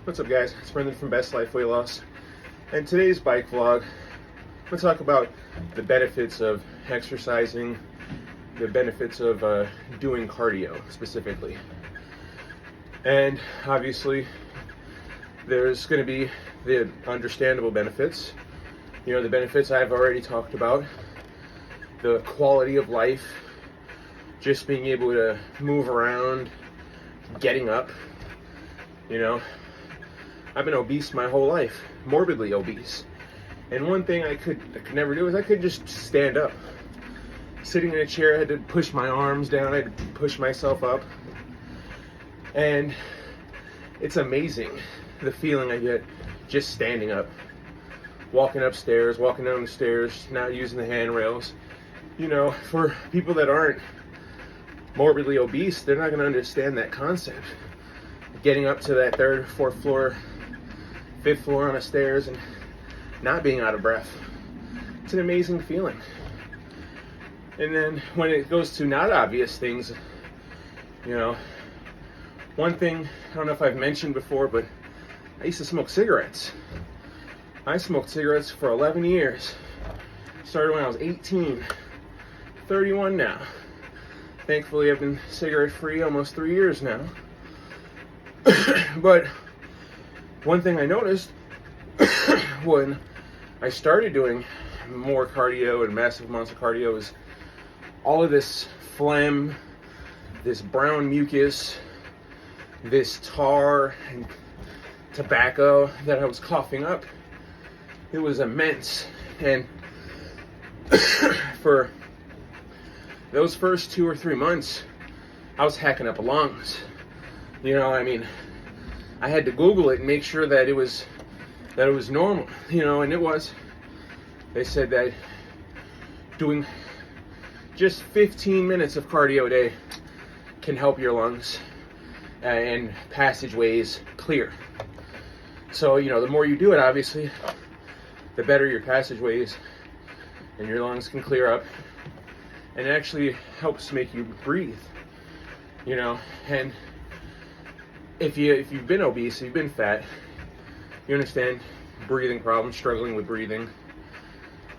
What's up, guys? It's Brendan from Best Life Weight Loss. And today's bike vlog, I'm going to talk about the benefits of exercising, the benefits of doing cardio specifically. And obviously, there's going to be the understandable benefits. You know, the benefits I've already talked about, the quality of life, just being able to move around, getting up. You know, I've been obese my whole life, morbidly obese. And one thing I could never do is I couldn't just stand up. Sitting in a chair, I had to push my arms down, I had to push myself up. And it's amazing the feeling I get just standing up. Walking upstairs, walking down the stairs, not using the handrails. You know, for people that aren't morbidly obese, they're not going to understand that concept. Getting up to that third, fourth floor, fifth floor on the stairs and not being out of breath. It's an amazing feeling. And then when it goes to not obvious things, you know, one thing, I don't know if I've mentioned before, but I used to smoke cigarettes. I smoked cigarettes for 11 years. Started when I was 18, 31 now. Thankfully, I've been cigarette free almost 3 years now. But one thing I noticed when I started doing more cardio and massive amounts of cardio is all of this phlegm, this brown mucus, this tar and tobacco that I was coughing up. It was immense. And for those first 2 or 3 months, I was hacking up lungs. You know, I mean, I had to Google it and make sure that it was normal, you know, and it was. They said that doing just 15 minutes of cardio a day can help your lungs and passageways clear. So, you know, the more you do it, obviously, the better your passageways and your lungs can clear up. And it actually helps make you breathe, you know. And if you've been obese, you've been fat, you understand breathing problems, struggling with breathing.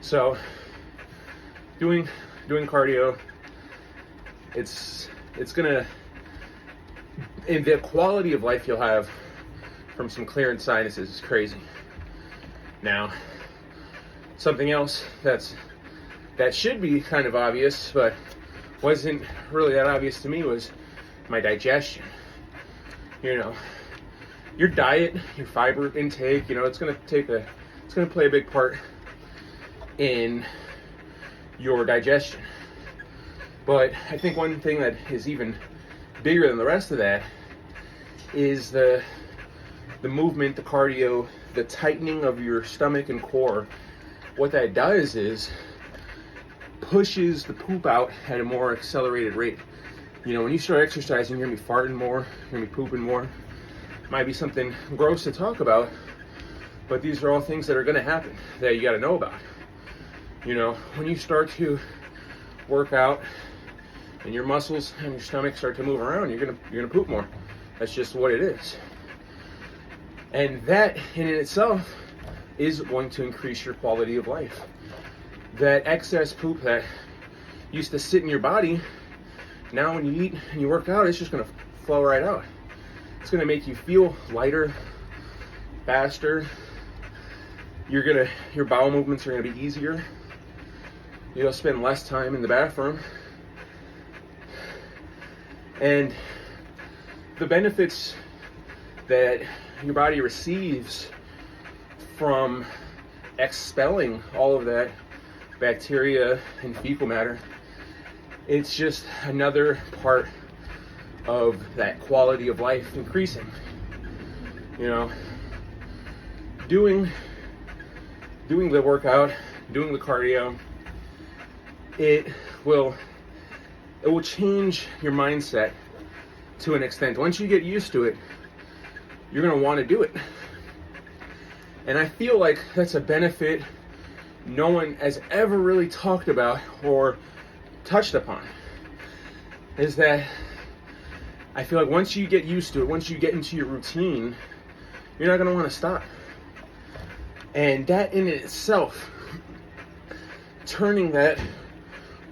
So doing cardio, it's gonna, and the quality of life you'll have from some clearing sinuses is crazy. Now, something else that should be kind of obvious, but wasn't really that obvious to me, was my digestion. You know, your diet, your fiber intake, you know, it's gonna play a big part in your digestion. But I think one thing that is even bigger than the rest of that is the movement, the cardio, the tightening of your stomach and core. What that does is pushes the poop out at a more accelerated rate. You know, when you start exercising, you're gonna be farting more, you're gonna be pooping more. Might be something gross to talk about, but these are all things that are gonna happen that you gotta know about. You know, when you start to work out and your muscles and your stomach start to move around, you're gonna poop more. That's just what it is. And that in itself is going to increase your quality of life. That excess poop that used to sit in your body, now when you eat and you work out, it's just gonna flow right out. It's gonna make you feel lighter, faster. Your bowel movements are gonna be easier. You'll spend less time in the bathroom. And the benefits that your body receives from expelling all of that bacteria and fecal matter, it's just another part of that quality of life increasing. You know, doing the workout, doing the cardio, it will change your mindset to an extent. Once you get used to it, you're going to want to do it. And I feel like that's a benefit no one has ever really talked about or touched upon, is that I feel like once you get used to it, once you get into your routine, you're not going to want to stop. And that in itself, turning that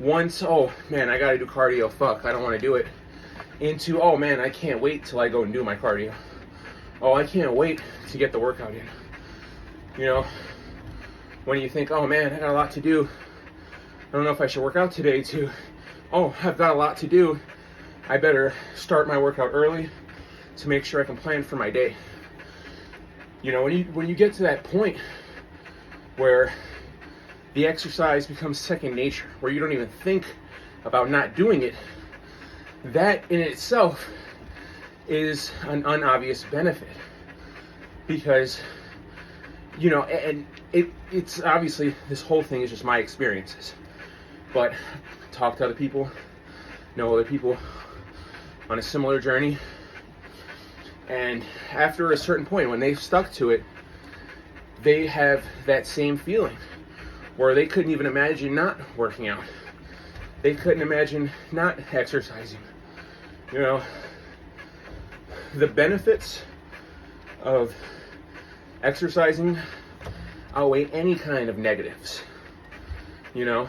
once, oh man, I got to do cardio, fuck, I don't want to do it, into, oh man, I can't wait till I go and do my cardio. Oh, I can't wait to get the workout in. You know, when you think, oh man, I got a lot to do, I don't know if I should work out today, to, oh, I've got a lot to do, I better start my workout early to make sure I can plan for my day. You know, when you get to that point where the exercise becomes second nature, where you don't even think about not doing it, that in itself is an unobvious benefit. Because, you know, and it's obviously, this whole thing is just my experiences. But talk to other people, know other people on a similar journey. And after a certain point, when they've stuck to it, they have that same feeling where they couldn't even imagine not working out. They couldn't imagine not exercising. You know, the benefits of exercising outweigh any kind of negatives. You know,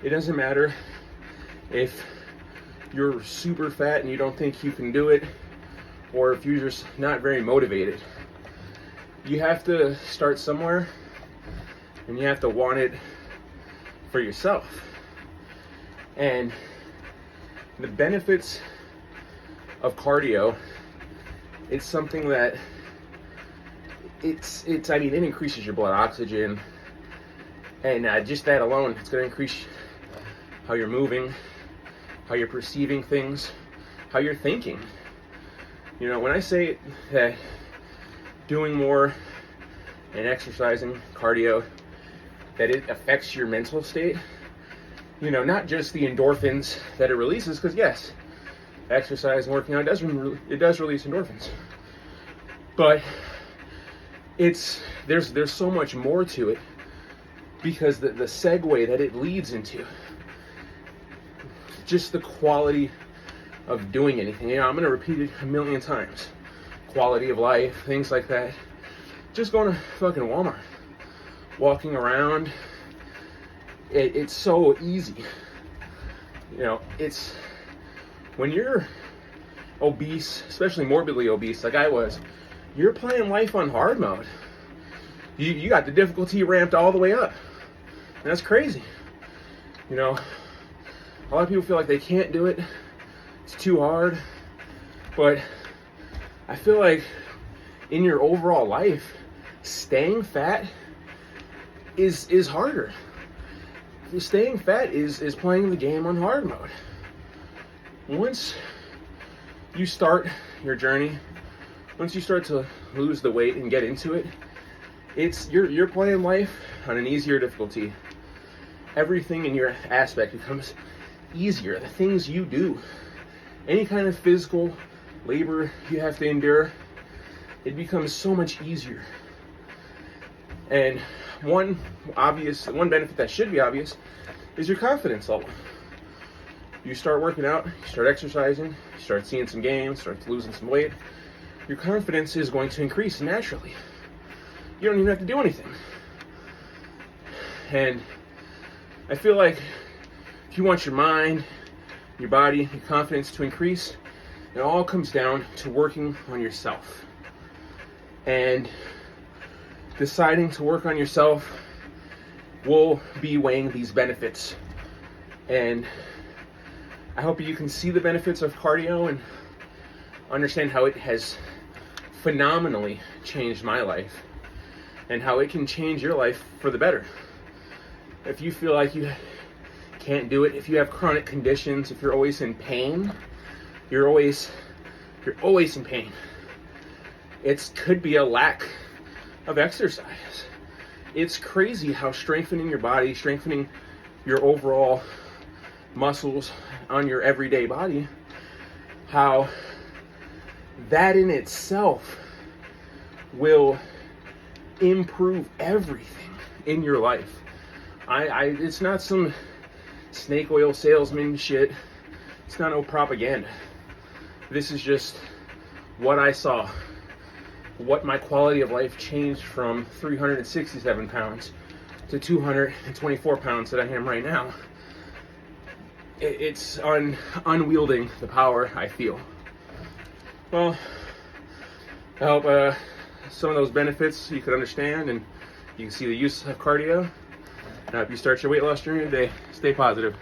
it doesn't matter if you're super fat and you don't think you can do it, or if you're just not very motivated. You have to start somewhere, and you have to want it for yourself. And the benefits of cardio, it's something that I mean, it increases your blood oxygen, and just that alone, it's going to increase how you're moving, how you're perceiving things, how you're thinking. You know, when I say that doing more and exercising, cardio, that it affects your mental state, you know, not just the endorphins that it releases, because yes, exercise and working out does release endorphins, but there's so much more to it, because the segue that it leads into, just the quality of doing anything. You know, I'm going to repeat it a million times. Quality of life, things like that. Just going to fucking Walmart, walking around, it's so easy. You know, it's, when you're obese, especially morbidly obese like I was, you're playing life on hard mode. You got the difficulty ramped all the way up. And that's crazy. You know, a lot of people feel like they can't do it. It's too hard. But I feel like in your overall life, staying fat is harder. Staying fat is playing the game on hard mode. Once you start your journey, once you start to lose the weight and get into it, you're playing life on an easier difficulty. Everything in your aspect becomes easier. The things you do, any kind of physical labor you have to endure, it becomes so much easier. And one benefit that should be obvious is your confidence level. You start working out, you start exercising, you start seeing some gains, start losing some weight, your confidence is going to increase naturally. You don't even have to do anything. And I feel like if you want your mind, your body, your confidence to increase, it all comes down to working on yourself. And deciding to work on yourself will be weighing these benefits. And I hope you can see the benefits of cardio and understand how it has phenomenally changed my life and how it can change your life for the better. If you feel like you can't do it, if you have chronic conditions, if you're always in pain, you're always in pain. It could be a lack of exercise. It's crazy how strengthening your body, strengthening your overall muscles on your everyday body, how that in itself will improve everything in your life. It's not some snake oil salesman shit. It's not no propaganda. This is just what I saw what my quality of life changed from 367 pounds to 224 pounds that I am right now. It's unwielding the power I feel. Well, I hope some of those benefits you could understand and you can see the use of cardio. Now, if you start your weight loss journey today, stay positive.